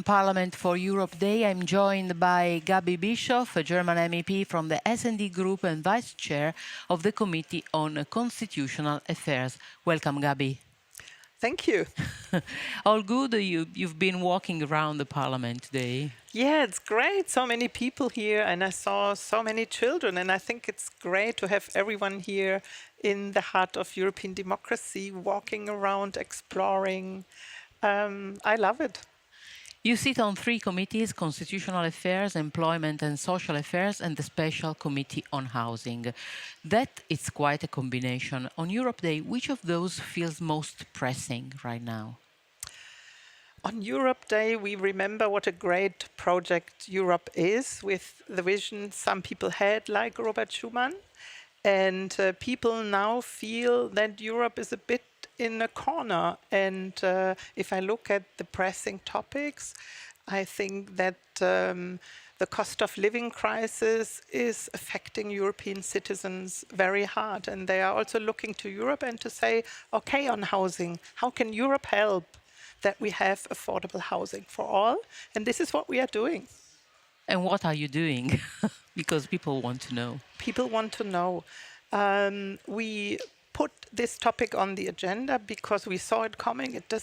Parliament for Europe Day. I'm joined by Gaby Bischoff, a German MEP from the S&D Group and Vice Chair of the Committee on Constitutional Affairs. Welcome, Gaby. Thank you. All good? You've been walking around the Parliament today. Yeah, it's great. So many people here, and I saw so many children, and I think it's great to have everyone here in the heart of European democracy, walking around, exploring. I love it. You sit on 3 committees: Constitutional Affairs, Employment and Social Affairs, and the Special Committee on Housing. That is quite a combination. On Europe Day, which of those feels most pressing right now? On Europe Day, we remember what a great project Europe is, with the vision some people had, like Robert Schuman. And people now feel that Europe is a bit in a corner. And if I look at the pressing topics, I think that the cost of living crisis is affecting European citizens very hard. And they are also looking to Europe and to say, okay, on housing, how can Europe help that we have affordable housing for all? And this is what we are doing. And what are you doing? Because people want to know. People want to know. We put this topic on the agenda because we saw it coming. It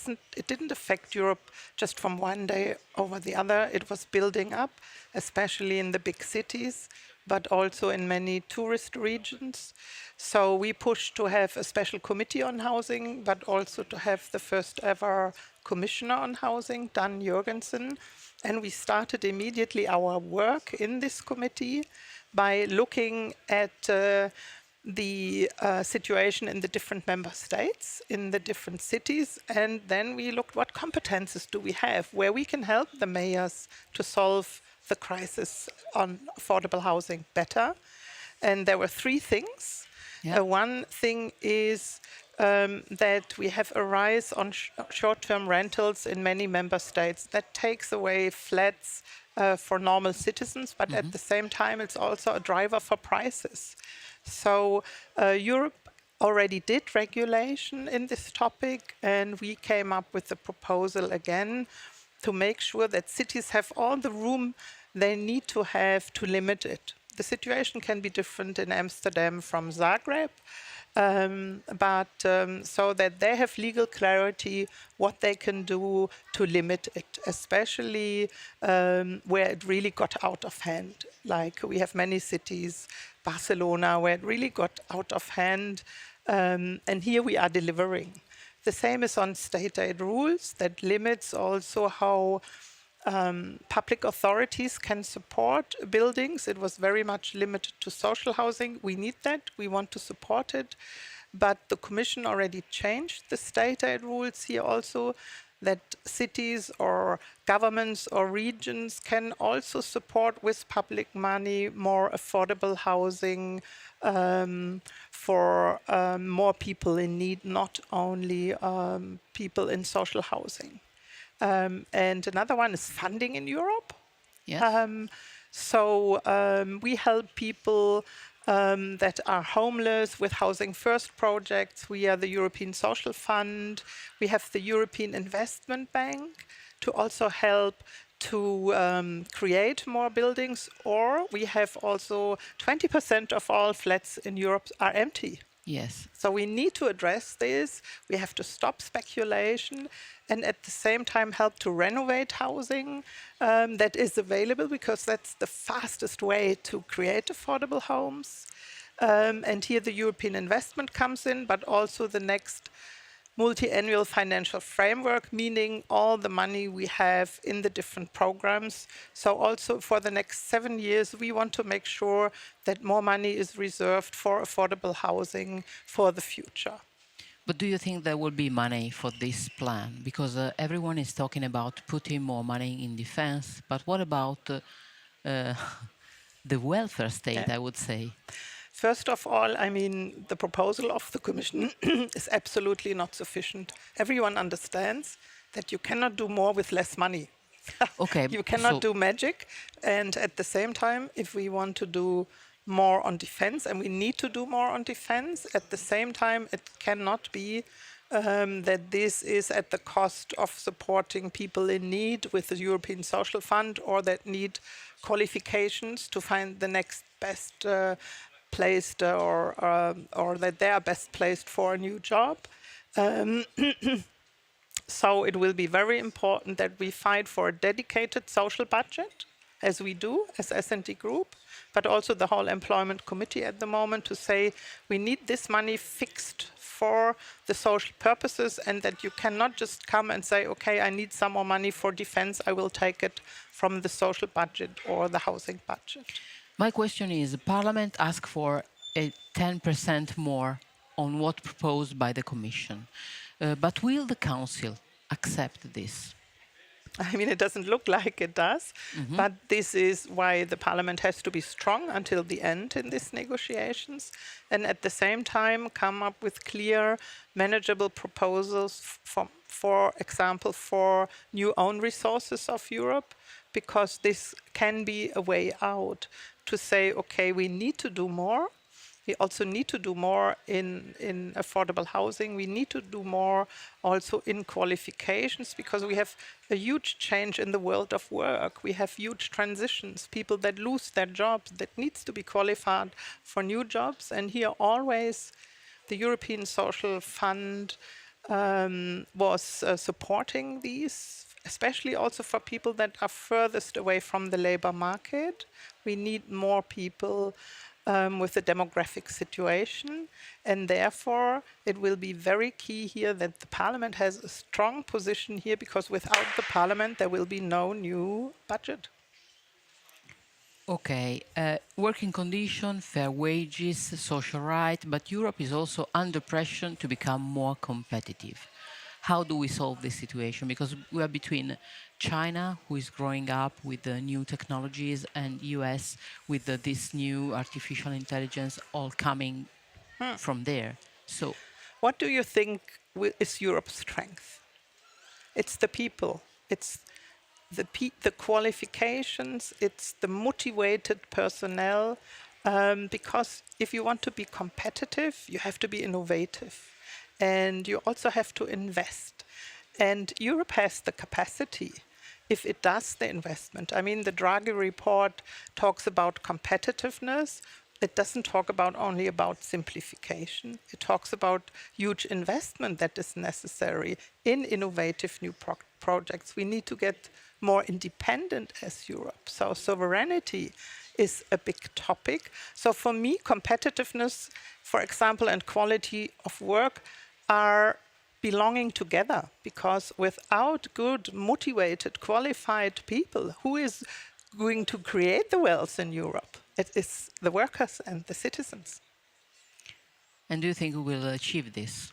didn't affect Europe just from one day over the other. It was building up, especially in the big cities, but also in many tourist regions. So we pushed to have a special committee on housing, but also to have the first ever commissioner on housing, Dan Jurgensen. And we started immediately our work in this committee by looking at the situation in the different member states, in the different cities. And then we looked what competences do we have, where we can help the mayors to solve the crisis on affordable housing better. And there were 3 things. Yeah. One thing is that we have a rise on short-term rentals in many member states. That takes away flats for normal citizens, but at the same time, it's also a driver for prices. So Europe already did regulation in this topic, and we came up with a proposal again to make sure that cities have all the room they need to have to limit it. The situation can be different in Amsterdam from Zagreb, so that they have legal clarity what they can do to limit it, especially where it really got out of hand. Like we have many cities, Barcelona, where it really got out of hand, and here we are delivering. The same is on state aid rules that limits also how public authorities can support buildings. It was very much limited to social housing. We need that. We want to support it. But the Commission already changed the state aid rules here also, that cities or governments or regions can also support with public money more affordable housing for more people in need, not only people in social housing. And another one is funding in Europe. Yes. We help people that are homeless with Housing First projects. We are the European Social Fund. We have the European Investment Bank to also help to create more buildings. Or we have also 20% of all flats in Europe are empty. Yes. So we need to address this. We have to stop speculation and at the same time help to renovate housing that is available, because that's the fastest way to create affordable homes. And here the European investment comes in, but also the next multi-annual financial framework, meaning all the money we have in the different programs. So also for the next 7 years, we want to make sure that more money is reserved for affordable housing for the future. But do you think there will be money for this plan? Because everyone is talking about putting more money in defense, but what about the welfare state, I would say? First of all, I mean, the proposal of the Commission is absolutely not sufficient. Everyone understands that you cannot do more with less money. Okay. You cannot do magic. And at the same time, if we want to do more on defense, and we need to do more on defense, at the same time, it cannot be that this is at the cost of supporting people in need with the European Social Fund, or that need qualifications to find the next best placed, or that they are best placed for a new job. Um, so it will be very important that we fight for a dedicated social budget, as we do as S&D Group, but also the whole employment committee at the moment, to say we need this money fixed for the social purposes, and that you cannot just come and say, okay, I need some more money for defense, I will take it from the social budget or the housing budget. My question is, Parliament asked for a 10% more on what proposed by the Commission. But will the Council accept this? I mean, it doesn't look like it does, but this is why the Parliament has to be strong until the end in these negotiations, and at the same time come up with clear, manageable proposals for example, for new own resources of Europe, because this can be a way out to say, okay, we need to do more. We also need to do more in affordable housing. We need to do more also in qualifications, because we have a huge change in the world of work. We have huge transitions, people that lose their jobs, that needs to be qualified for new jobs. And here always the European Social Fund was supporting these, especially also for people that are furthest away from the labor market. We need more people with the demographic situation, and therefore it will be very key here that the Parliament has a strong position here, because without the Parliament there will be no new budget. Okay, working condition, fair wages, social rights, but Europe is also under pressure to become more competitive. How do we solve this situation? Because we are between China, who is growing up with the new technologies, and US with this new artificial intelligence all coming from there. So, What do you think is Europe's strength? It's the people. It's the qualifications. It's the motivated personnel. Because if you want to be competitive, you have to be innovative. And you also have to invest. And Europe has the capacity, if it does the investment. I mean, the Draghi report talks about competitiveness. It doesn't talk about only about simplification. It talks about huge investment that is necessary in innovative new projects. We need to get more independent as Europe. So sovereignty is a big topic. So for me, competitiveness, for example, and quality of work are belonging together, because without good, motivated, qualified people, who is going to create the wealth in Europe? It is the workers and the citizens. and do you think we will achieve this?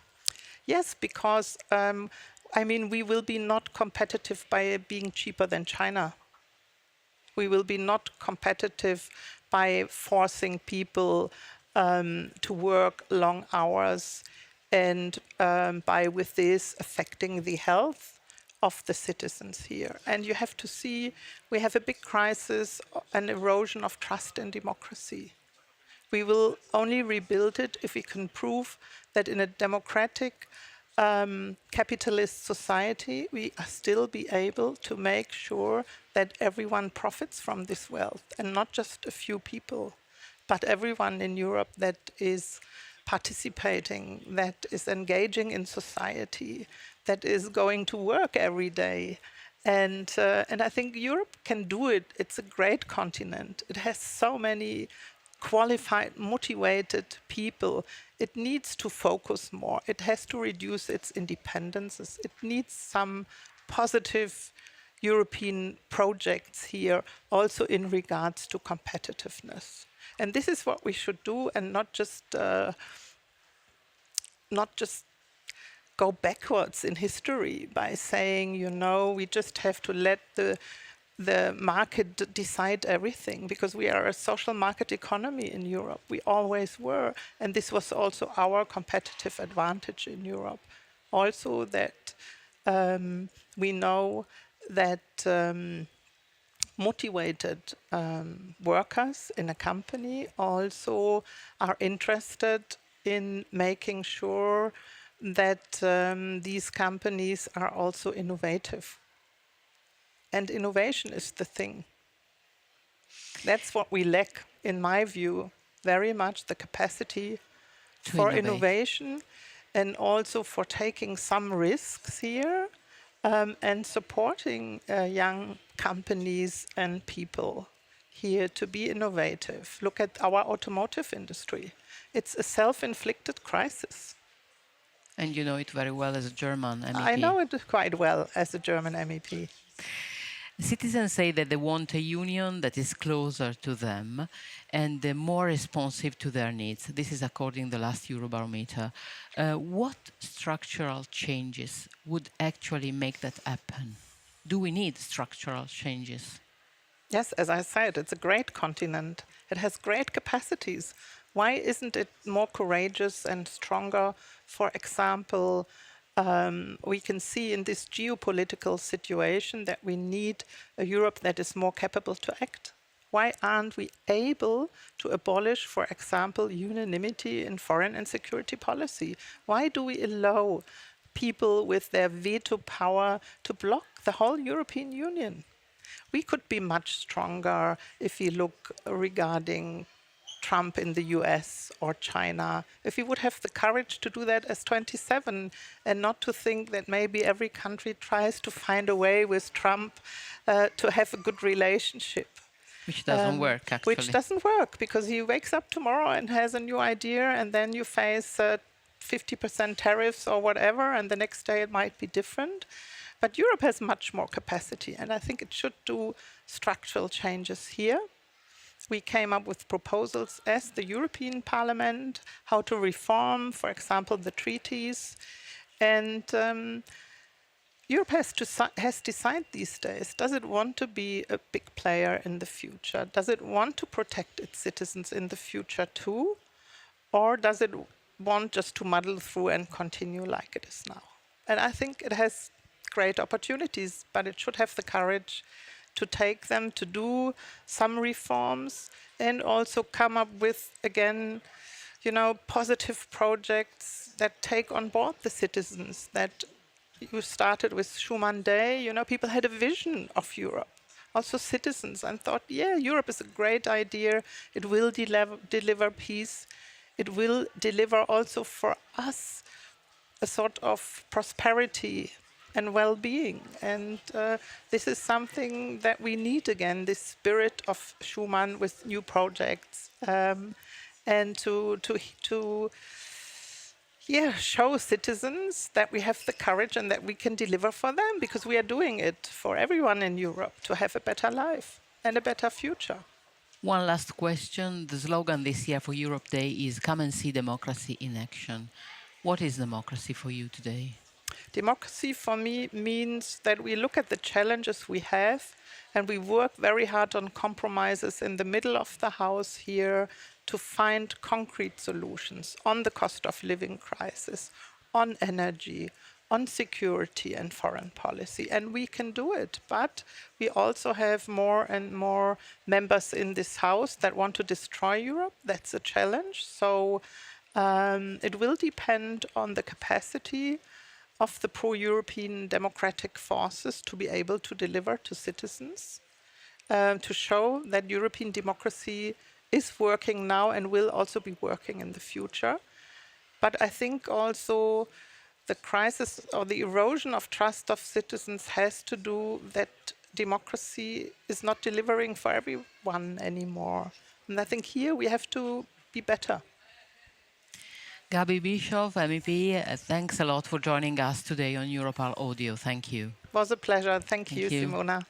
Yes, because I mean, we will be not competitive by being cheaper than China. We will be not competitive by forcing people to work long hours, and by with this affecting the health of the citizens here. And you have to see, we have a big crisis, an erosion of trust in democracy. We will only rebuild it if we can prove that in a democratic capitalist society, we are still be able to make sure that everyone profits from this wealth, and not just a few people, but everyone in Europe that is participating, that is engaging in society, that is going to work every day. And I think Europe can do it. It's a great continent. It has so many qualified, motivated people. It needs to focus more. It has to reduce its independences. It needs some positive European projects here, also in regards to competitiveness. And this is what we should do, and not just go backwards in history by saying, you know, we just have to let the market decide everything, because we are a social market economy in Europe. We always were, and this was also our competitive advantage in Europe. Also that we know that motivated workers in a company also are interested in making sure that these companies are also innovative. And innovation is the thing. That's what we lack, in my view, very much the capacity To for innovate. innovation and also for taking some risks here and supporting young companies and people here to be innovative. Look at our automotive industry. It's a self-inflicted crisis. And you know it very well as a German I MEP. know it quite well as a German MEP. Citizens say that they want a union that is closer to them and more responsive to their needs. This is according to the last Eurobarometer. What structural changes would actually make that happen? Do we need structural changes? Yes, as I said, it's a great continent. It has great capacities. Why isn't it more courageous and stronger? For example, we can see in this geopolitical situation that we need a Europe that is more capable to act. Why aren't we able to abolish, for example, unanimity in foreign and security policy? Why do we allow people with their veto power to block the whole European Union? We could be much stronger if we look regarding Trump in the US or China, if we would have the courage to do that as 27 and not to think that maybe every country tries to find a way with Trump to have a good relationship. Which doesn't work, actually. Which doesn't work because he wakes up tomorrow and has a new idea, and then you face 50% tariffs or whatever, and the next day it might be different. But Europe has much more capacity, and I think it should do structural changes here. We came up with proposals as the European Parliament, how to reform, for example, the treaties. And Europe has decided these days, does it want to be a big player in the future? Does it want to protect its citizens in the future too? Or does it want just to muddle through and continue like it is now? And I think it has great opportunities, but it should have the courage to take them, to do some reforms, and also come up with, again, positive projects that take on board the citizens. That you started with Schuman Day, people had a vision of Europe, also citizens, and thought, yeah, Europe is a great idea. It will deliver peace. It will deliver also for us a sort of prosperity and well-being. And this is something that we need again, this spirit of Schuman with new projects, and to show citizens that we have the courage and that we can deliver for them, because we are doing it for everyone in Europe to have a better life and a better future. One last question. The slogan this year for Europe Day is "Come and see democracy in action." What is democracy for you today? Democracy for me means that we look at the challenges we have and we work very hard on compromises in the middle of the house here to find concrete solutions on the cost of living crisis, on energy, on security and foreign policy. And we can do it, but we also have more and more members in this house that want to destroy Europe. That's a challenge. So it will depend on the capacity of the pro-European democratic forces to be able to deliver to citizens, to show that European democracy is working now and will also be working in the future. But I think also the crisis or the erosion of trust of citizens has to do that democracy is not delivering for everyone anymore. And I think here we have to be better. Gaby Bischoff, MEP, thanks a lot for joining us today on Europal Audio. Thank you. It was a pleasure. Thank you, you. Simona.